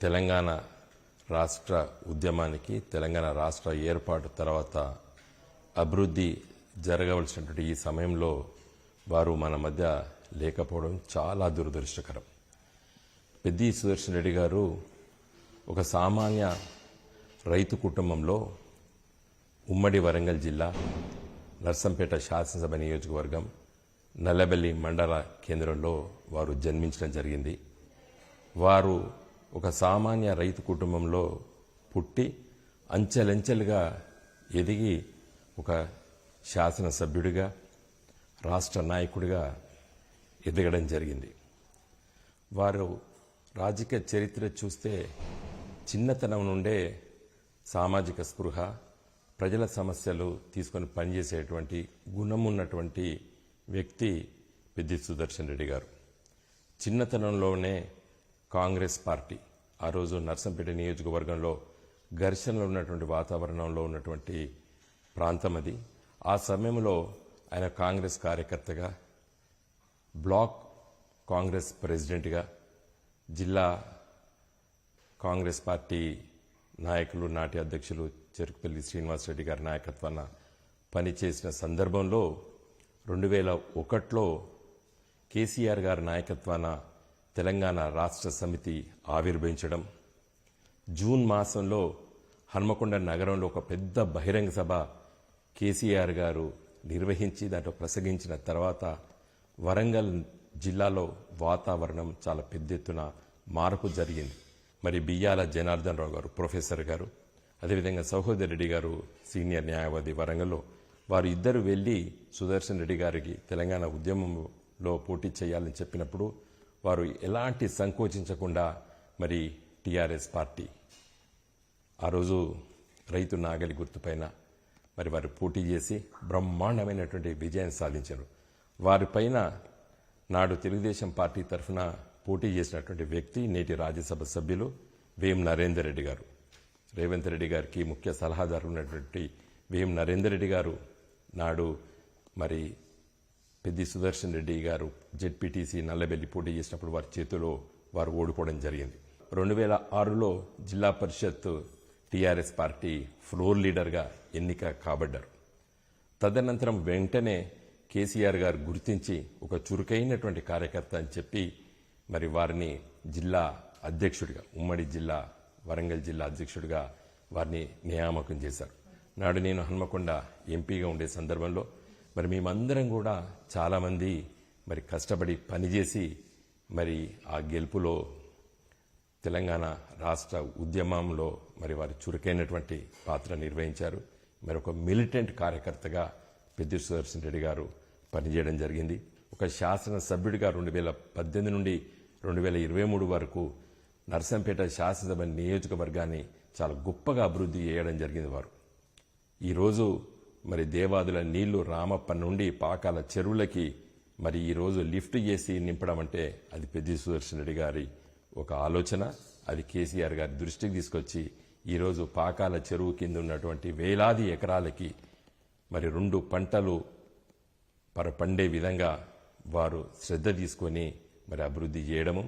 తెలంగాణ రాష్ట్ర ఉద్యమానికి తెలంగాణ రాష్ట్ర ఏర్పాటు తర్వాత అభివృద్ధి జరగవలసినటువంటి ఈ సమయంలో వారు మన మధ్య లేకపోవడం చాలా దురదృష్టకరం. పెద్ది సుదర్శన్ రెడ్డి గారు ఒక సామాన్య రైతు కుటుంబంలో ఉమ్మడి వరంగల్ జిల్లా నర్సంపేట శాసనసభ నియోజకవర్గం నల్లబెల్లి మండల కేంద్రంలో వారు జన్మించడం జరిగింది. వారు ఒక సామాన్య రైతు కుటుంబంలో పుట్టి అంచెలంచెలుగా ఎదిగి ఒక శాసనసభ్యుడిగా రాష్ట్ర నాయకుడిగా ఎదగడం జరిగింది. వారు రాజకీయ చరిత్ర చూస్తే చిన్నతనం నుండే సామాజిక స్పృహ, ప్రజల సమస్యలు తీసుకొని పనిచేసేటువంటి గుణం ఉన్నటువంటి వ్యక్తి పెద్ది సుదర్శన్ రెడ్డి గారు. చిన్నతనంలోనే కాంగ్రెస్ పార్టీ ఆ రోజు నర్సంపేట నియోజకవర్గంలో ఘర్షణలు ఉన్నటువంటి వాతావరణంలో ఉన్నటువంటి ప్రాంతం అది. ఆ సమయంలో ఆయన కాంగ్రెస్ కార్యకర్తగా, బ్లాక్ కాంగ్రెస్ ప్రెసిడెంట్గా, జిల్లా కాంగ్రెస్ పార్టీ నాయకులు నాటి అధ్యక్షులు చెరుకుపల్లి శ్రీనివాసరెడ్డి గారి నాయకత్వాన పనిచేసిన సందర్భంలో 2001లో కేసీఆర్ గారి నాయకత్వాన తెలంగాణ రాష్ట్ర సమితి ఆవిర్భవించడం, జూన్ మాసంలో హన్మకొండ నగరంలో ఒక పెద్ద బహిరంగ సభ కేసీఆర్ గారు నిర్వహించి దాంట్లో ప్రసంగించిన తర్వాత వరంగల్ జిల్లాలో వాతావరణం చాలా పెద్ద ఎత్తున మార్పు జరిగింది. మరి బియ్యాల జనార్దన్ రావు గారు ప్రొఫెసర్ గారు, అదేవిధంగా సహోదర్ రెడ్డి గారు సీనియర్ న్యాయవాది వరంగల్లో, వారు ఇద్దరు వెళ్లి సుదర్శన్ రెడ్డి గారికి తెలంగాణ ఉద్యమంలో పోటీ చేయాలని చెప్పినప్పుడు వారు ఎలాంటి సంకోచించకుండా మరి టీఆర్ఎస్ పార్టీ ఆ రోజు రైతు నాగలి గుర్తుపైన మరి వారు పోటీ చేసి బ్రహ్మాండమైనటువంటి విజయాన్ని సాధించారు. వారిపైన నాడు తెలుగుదేశం పార్టీ తరఫున పోటీ చేసినటువంటి వ్యక్తి నేటి రాజ్యసభ సభ్యులు వేం నరేందర్ రెడ్డి గారు. రేవంత్ రెడ్డి గారికి ముఖ్య సలహాదారు ఉన్నటువంటి వేం నరేందర్ రెడ్డి గారు నాడు మరి పెద్ది సుదర్శన్ రెడ్డి గారు జెడ్పీటీసీ నల్లబెల్లి పోటీ చేసినప్పుడు వారి చేతిలో వారు ఓడిపోవడం జరిగింది. 2006లో జిల్లా పరిషత్ టీఆర్ఎస్ పార్టీ ఫ్లోర్ లీడర్గా ఎన్నిక కాబడ్డారు. తదనంతరం వెంటనే కేసీఆర్ గారు గుర్తించి ఒక చురుకైనటువంటి కార్యకర్త అని చెప్పి మరి వారిని జిల్లా అధ్యక్షుడిగా, ఉమ్మడి జిల్లా వరంగల్ జిల్లా అధ్యక్షుడిగా వారిని నియామకం చేశారు. నాడు నేను హన్మకొండ ఎంపీగా ఉండే సందర్భంలో మరి మేమందరం కూడా చాలామంది మరి కష్టపడి పనిచేసి మరి ఆ గెలుపులో తెలంగాణ రాష్ట్ర ఉద్యమంలో మరి వారి చురుకైనటువంటి పాత్ర నిర్వహించారు. మరి ఒక మిలిటెంట్ కార్యకర్తగా పెద్ది సుదర్శన్ రెడ్డి గారు పనిచేయడం జరిగింది. ఒక శాసనసభ్యుడిగా 2018 నుండి 2023 వరకు నర్సంపేట శాసనసభ నియోజకవర్గాన్ని చాలా గొప్పగా అభివృద్ధి చేయడం జరిగింది. వారు ఈరోజు మరి దేవాదుల నీళ్లు రామప్ప నుండి పాకాల చెరువులకి మరి ఈరోజు లిఫ్ట్ చేసి నింపడం అంటే అది పెద్ది సుదర్శన్ రెడ్డి గారి ఒక ఆలోచన. అది కేసీఆర్ గారి దృష్టికి తీసుకొచ్చి ఈరోజు పాకాల చెరువు కింద ఉన్నటువంటి వేలాది ఎకరాలకి మరి 2 పంటలు పండే విధంగా వారు శ్రద్ధ తీసుకొని మరి అభివృద్ధి చేయడము,